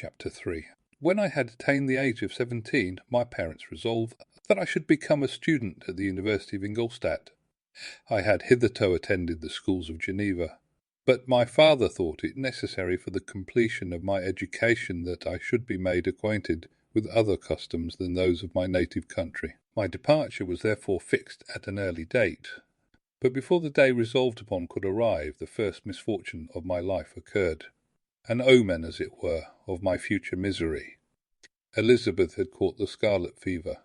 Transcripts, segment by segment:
Chapter 3. When I had attained the age of 17, my parents resolved that I should become a student at the University of Ingolstadt. I had hitherto attended the schools of Geneva, but my father thought it necessary for the completion of my education that I should be made acquainted with other customs than those of my native country. My departure was therefore fixed at an early date, but before the day resolved upon could arrive, the first misfortune of my life occurred. An omen, as it were, of my future misery. Elizabeth had caught the scarlet fever.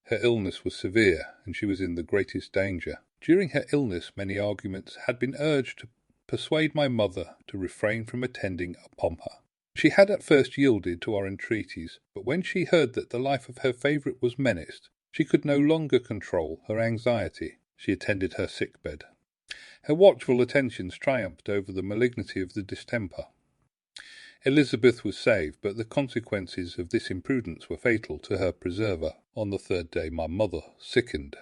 Her illness was severe, and she was in the greatest danger. During her illness many arguments had been urged to persuade my mother to refrain from attending upon her. She had at first yielded to our entreaties, but when she heard that the life of her favourite was menaced, she could no longer control her anxiety. She attended her sick bed. Her watchful attentions triumphed over the malignity of the distemper. Elizabeth was saved, but the consequences of this imprudence were fatal to her preserver. On the third day my mother sickened.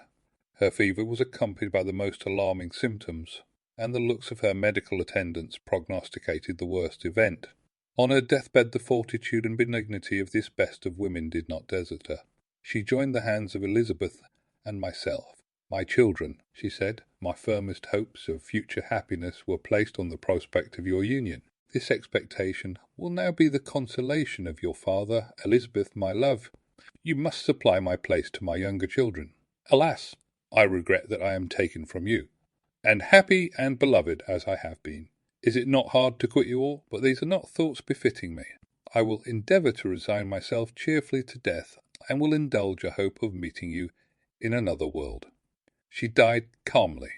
Her fever was accompanied by the most alarming symptoms, and the looks of her medical attendants prognosticated the worst event. On her deathbed the fortitude and benignity of this best of women did not desert her. She joined the hands of Elizabeth and myself. "My children," she said, "my firmest hopes of future happiness were placed on the prospect of your union. This expectation will now be the consolation of your father. Elizabeth, my love, you must supply my place to my younger children. Alas, I regret that I am taken from you, and happy and beloved as I have been. Is it not hard to quit you all? But these are not thoughts befitting me. I will endeavour to resign myself cheerfully to death, and will indulge a hope of meeting you in another world." She died calmly,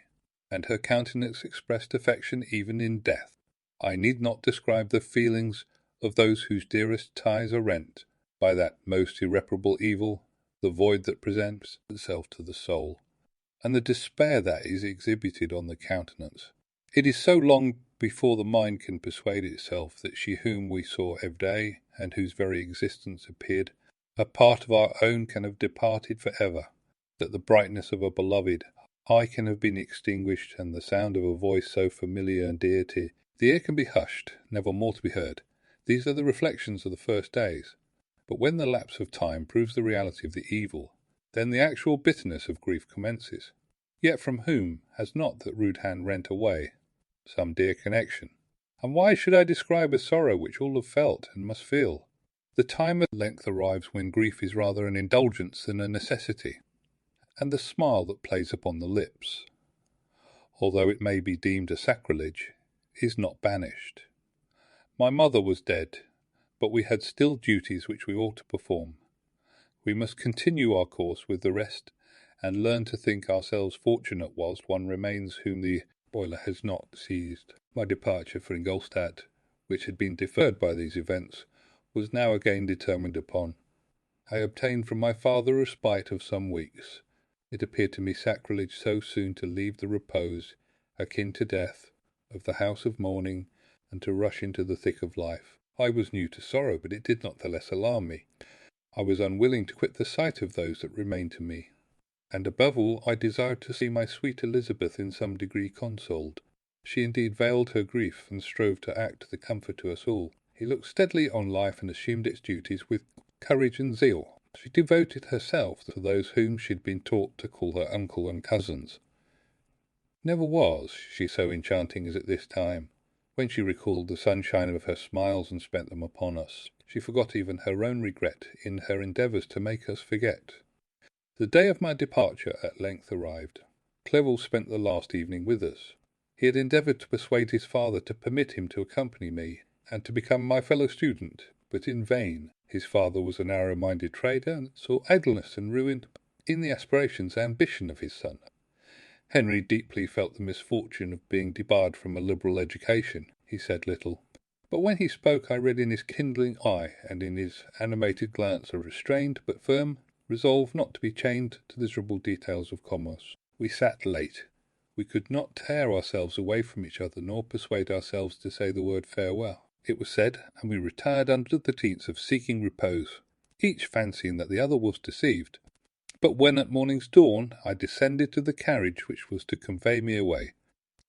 and her countenance expressed affection even in death. I need not describe the feelings of those whose dearest ties are rent by that most irreparable evil, the void that presents itself to the soul, and the despair that is exhibited on the countenance. It is so long before the mind can persuade itself that she whom we saw every day, and whose very existence appeared a part of our own, can have departed for ever, that the brightness of a beloved eye can have been extinguished, and the sound of a voice so familiar and dear to the ear can be hushed, never more to be heard. These are the reflections of the first days. But when the lapse of time proves the reality of the evil, then the actual bitterness of grief commences. Yet from whom has not that rude hand rent away some dear connection? And why should I describe a sorrow which all have felt and must feel? The time at length arrives when grief is rather an indulgence than a necessity, and the smile that plays upon the lips, although it may be deemed a sacrilege, is not banished. My mother was dead, but we had still duties which we ought to perform. We must continue our course with the rest, and learn to think ourselves fortunate whilst one remains whom the boiler has not seized. My departure for Ingolstadt, which had been deferred by these events, was now again determined upon. I obtained from my father a respite of some weeks. It appeared to me sacrilege so soon to leave the repose, akin to death, of the house of mourning, and to rush into the thick of life. I was new to sorrow, but it did not the less alarm me. I was unwilling to quit the sight of those that remained to me, and above all I desired to see my sweet Elizabeth in some degree consoled. She indeed veiled her grief, and strove to act the comfort to us all. He looked steadily on life, and assumed its duties with courage and zeal. She devoted herself to those whom she had been taught to call her uncle and cousins. Never was she so enchanting as at this time. When she recalled the sunshine of her smiles and spent them upon us, she forgot even her own regret in her endeavours to make us forget. The day of my departure at length arrived. Clerval spent the last evening with us. He had endeavoured to persuade his father to permit him to accompany me, and to become my fellow student, but in vain. His father was a narrow-minded trader, and saw idleness and ruin in the aspirations and ambition of his son. Henry deeply felt the misfortune of being debarred from a liberal education. He said little, but when he spoke I read in his kindling eye and in his animated glance a restrained but firm resolve not to be chained to the miserable details of commerce. We sat late. We could not tear ourselves away from each other, nor persuade ourselves to say the word farewell. It was said, and we retired under the pretence of seeking repose, each fancying that the other was deceived. But when at morning's dawn I descended to the carriage which was to convey me away,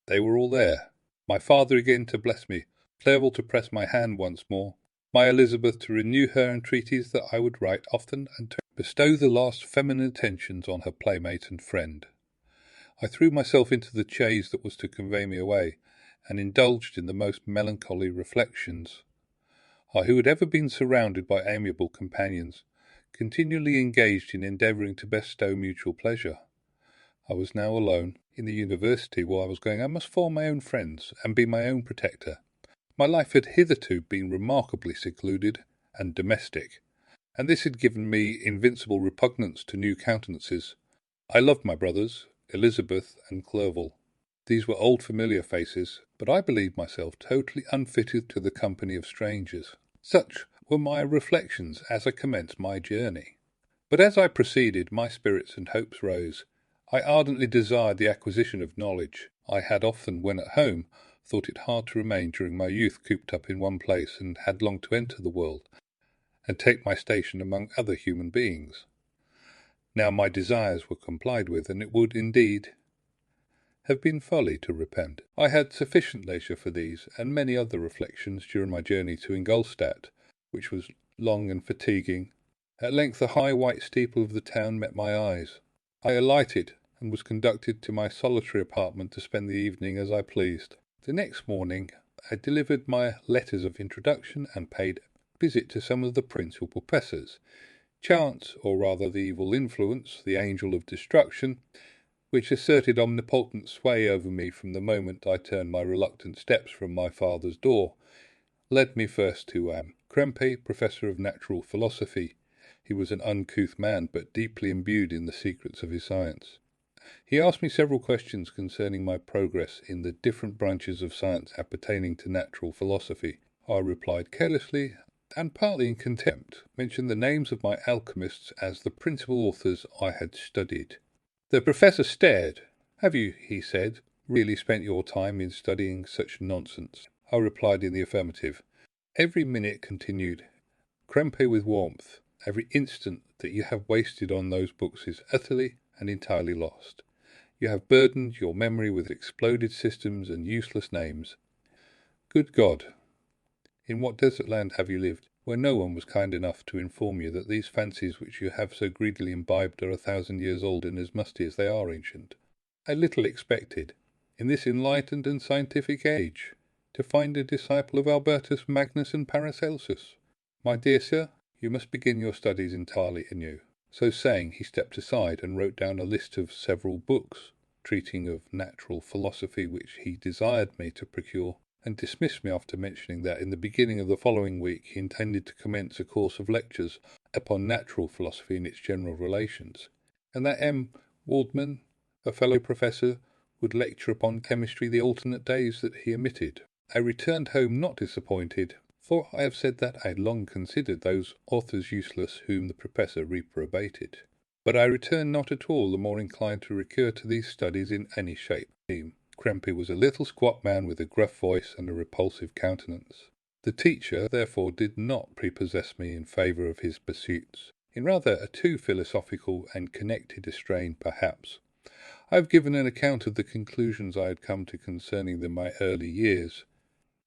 they were all there. My father again to bless me, Clerval to press my hand once more, my Elizabeth to renew her entreaties that I would write often and to bestow the last feminine attentions on her playmate and friend. I threw myself into the chaise that was to convey me away, and indulged in the most melancholy reflections. I, who had ever been surrounded by amiable companions, continually engaged in endeavouring to bestow mutual pleasure. I was now alone. In the university where I was going, I must form my own friends, and be my own protector. My life had hitherto been remarkably secluded and domestic, and this had given me invincible repugnance to new countenances. I loved my brothers, Elizabeth and Clerval. These were old familiar faces, but I believed myself totally unfitted to the company of strangers. Such were my reflections as I commenced my journey. But as I proceeded, my spirits and hopes rose. I ardently desired the acquisition of knowledge. I had often, when at home, thought it hard to remain during my youth cooped up in one place, and had longed to enter the world, and take my station among other human beings. Now my desires were complied with, and it would, indeed, have been folly to repent. I had sufficient leisure for these and many other reflections during my journey to Ingolstadt, which was long and fatiguing. At length the high white steeple of the town met my eyes. I alighted, and was conducted to my solitary apartment to spend the evening as I pleased. The next morning I delivered my letters of introduction, and paid a visit to some of the principal professors. Chance, or rather the evil influence, the angel of destruction, which asserted omnipotent sway over me from the moment I turned my reluctant steps from my father's door, led me first to Krempe, professor of natural philosophy. He was an uncouth man, but deeply imbued in the secrets of his science. He asked me several questions concerning my progress in the different branches of science appertaining to natural philosophy. I replied carelessly, and partly in contempt, mentioned the names of my alchemists as the principal authors I had studied. The professor stared. "Have you," he said, "really spent your time in studying such nonsense?" I replied in the affirmative. "Every minute," continued Krempe with warmth, "every instant that you have wasted on those books is utterly and entirely lost. You have burdened your memory with exploded systems and useless names. Good God! In what desert land have you lived, where no one was kind enough to inform you that these fancies which you have so greedily imbibed are 1,000 years old and as musty as they are ancient? I little expected, in this enlightened and scientific age, to find a disciple of Albertus Magnus and Paracelsus. My dear sir, you must begin your studies entirely anew." So saying, he stepped aside and wrote down a list of several books treating of natural philosophy which he desired me to procure, and dismissed me after mentioning that in the beginning of the following week he intended to commence a course of lectures upon natural philosophy and its general relations, and that Waldman, a fellow professor, would lecture upon chemistry the alternate days that he omitted. I returned home not disappointed, for I have said that I had long considered those authors useless whom the professor reprobated. But I returned not at all the more inclined to recur to these studies in any shape. Krempe was a little squat man with a gruff voice and a repulsive countenance. The teacher, therefore, did not prepossess me in favour of his pursuits. In rather a too philosophical and connected a strain, perhaps, I have given an account of the conclusions I had come to concerning them in my early years.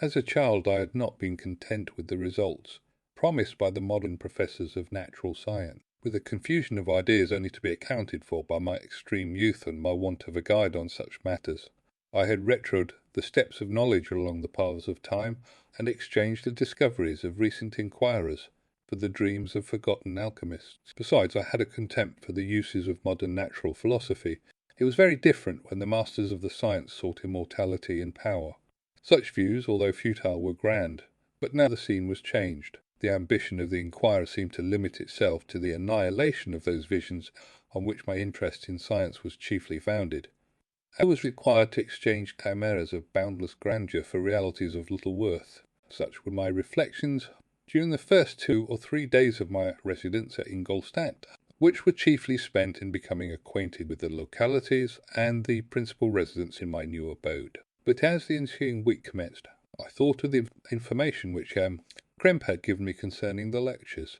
As a child I had not been content with the results promised by the modern professors of natural science, with a confusion of ideas only to be accounted for by my extreme youth and my want of a guide on such matters. I had retrod the steps of knowledge along the paths of time, and exchanged the discoveries of recent inquirers for the dreams of forgotten alchemists. Besides, I had a contempt for the uses of modern natural philosophy. It was very different when the masters of the science sought immortality and power. Such views, although futile, were grand, but now the scene was changed. The ambition of the inquirer seemed to limit itself to the annihilation of those visions on which my interest in science was chiefly founded. I was required to exchange chimeras of boundless grandeur for realities of little worth. Such were my reflections during the first 2 or 3 days of my residence at Ingolstadt, which were chiefly spent in becoming acquainted with the localities and the principal residents in my new abode. But as the ensuing week commenced, I thought of the information which Krempe had given me concerning the lectures,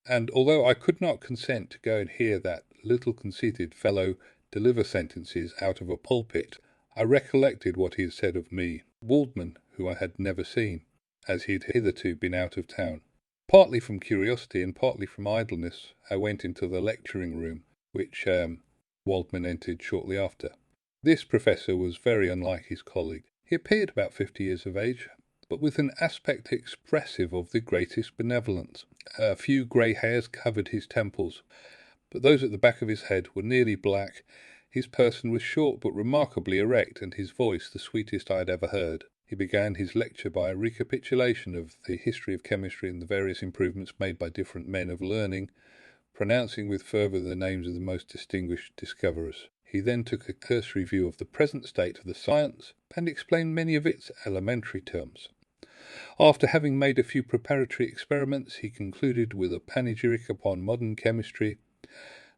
and although I could not consent to go and hear that little conceited fellow deliver sentences out of a pulpit, I recollected what he had said of me, Waldman, who I had never seen, as he had hitherto been out of town. Partly from curiosity and partly from idleness, I went into the lecturing room, which Waldman entered shortly after. This professor was very unlike his colleague. He appeared about 50 years of age, but with an aspect expressive of the greatest benevolence. A few grey hairs covered his temples, but those at the back of his head were nearly black. His person was short but remarkably erect, and his voice the sweetest I had ever heard. He began his lecture by a recapitulation of the history of chemistry and the various improvements made by different men of learning, pronouncing with fervour the names of the most distinguished discoverers. He then took a cursory view of the present state of the science, and explained many of its elementary terms. After having made a few preparatory experiments, he concluded with a panegyric upon modern chemistry,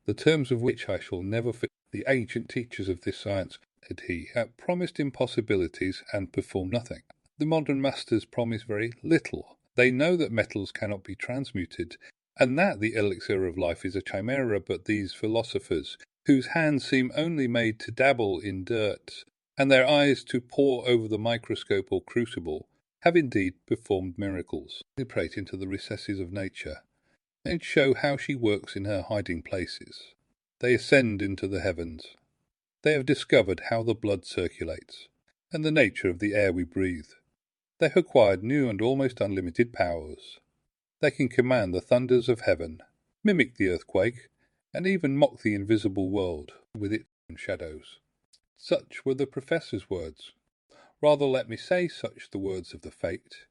the terms of which I shall never forget. The ancient teachers of this science, said he, have promised impossibilities and performed nothing. The modern masters promise very little. They know that metals cannot be transmuted, and that the elixir of life is a chimera, but these philosophers, whose hands seem only made to dabble in dirt, and their eyes to pore over the microscope or crucible, have indeed performed miracles. They penetrate into the recesses of nature, and show how she works in her hiding places. They ascend into the heavens. They have discovered how the blood circulates, and the nature of the air we breathe. They have acquired new and almost unlimited powers. They can command the thunders of heaven, mimic the earthquake, and even mock the invisible world with its own shadows. Such were the professor's words. Rather let me say such the words of the fate,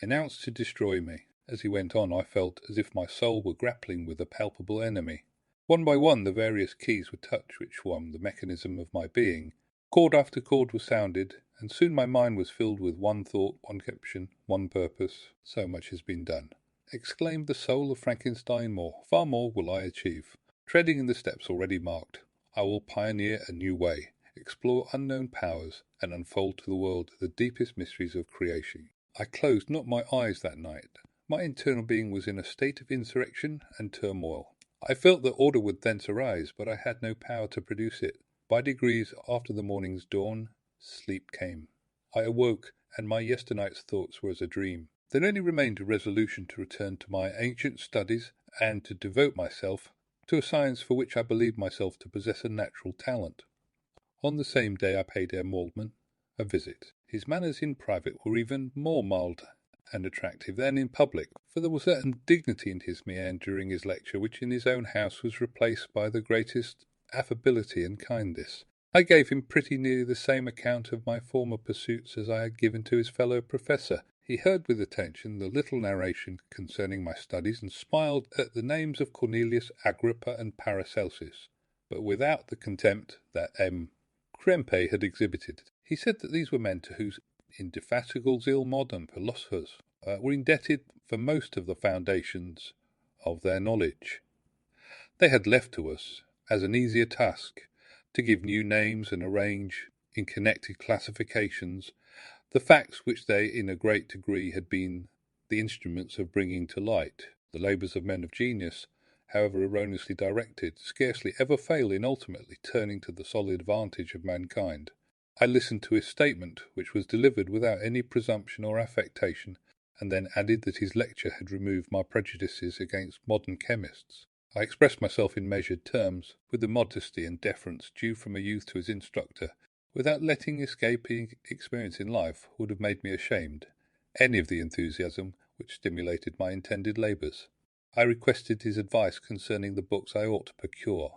announced to destroy me. As he went on, I felt as if my soul were grappling with a palpable enemy. One by one the various keys were touched which formed the mechanism of my being. Chord after chord was sounded, and soon my mind was filled with one thought, one conception, one purpose. So much has been done, exclaimed the soul of Frankenstein. Far more will I achieve. Treading in the steps already marked, I will pioneer a new way, explore unknown powers, and unfold to the world the deepest mysteries of creation. I closed not my eyes that night. My internal being was in a state of insurrection and turmoil. I felt that order would thence arise, but I had no power to produce it. By degrees, after the morning's dawn, sleep came. I awoke, and my yesternight's thoughts were as a dream. There only remained a resolution to return to my ancient studies, and to devote myself to a science for which I believed myself to possess a natural talent. On the same day I paid Herr Waldman a visit. His manners in private were even more mild and attractive than in public, for there was a certain dignity in his mien during his lecture which in his own house was replaced by the greatest affability and kindness. I gave him pretty nearly the same account of my former pursuits as I had given to his fellow professor. He heard with attention the little narration concerning my studies, and smiled at the names of Cornelius, Agrippa, and Paracelsus, but without the contempt that M. Krempe had exhibited. He said that these were men to whose indefatigable zeal modern philosophers were indebted for most of the foundations of their knowledge. They had left to us, as an easier task, to give new names and arrange, in connected classifications, the facts which they in a great degree had been the instruments of bringing to light. The labours of men of genius, however erroneously directed, scarcely ever fail in ultimately turning to the solid advantage of mankind. I listened to his statement, which was delivered without any presumption or affectation, and then added that his lecture had removed my prejudices against modern chemists. I expressed myself in measured terms, with the modesty and deference due from a youth to his instructor, without letting escape experience in life would have made me ashamed any of the enthusiasm which stimulated my intended labours. I requested his advice concerning the books I ought to procure.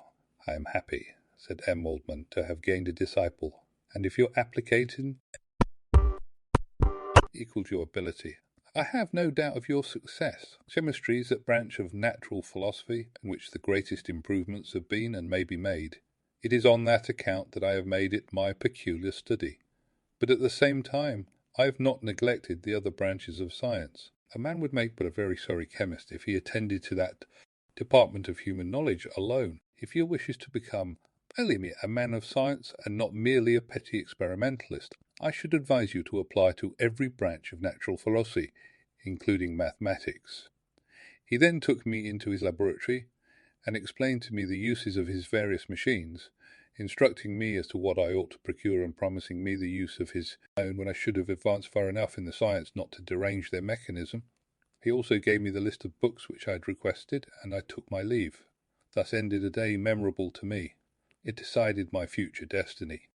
I am happy, said M. Waldman, to have gained a disciple, and if your application equals your ability, I have no doubt of your success. Chemistry is that branch of natural philosophy in which the greatest improvements have been and may be made. It is on that account that I have made it my peculiar study. But at the same time, I have not neglected the other branches of science. A man would make but a very sorry chemist if he attended to that department of human knowledge alone. If your wish is to become, believe me, a man of science, and not merely a petty experimentalist, I should advise you to apply to every branch of natural philosophy, including mathematics. He then took me into his laboratory, and explained to me the uses of his various machines, instructing me as to what I ought to procure, and promising me the use of his own when I should have advanced far enough in the science not to derange their mechanism. He also gave me the list of books which I had requested, and I took my leave. Thus ended a day memorable to me. It decided my future destiny.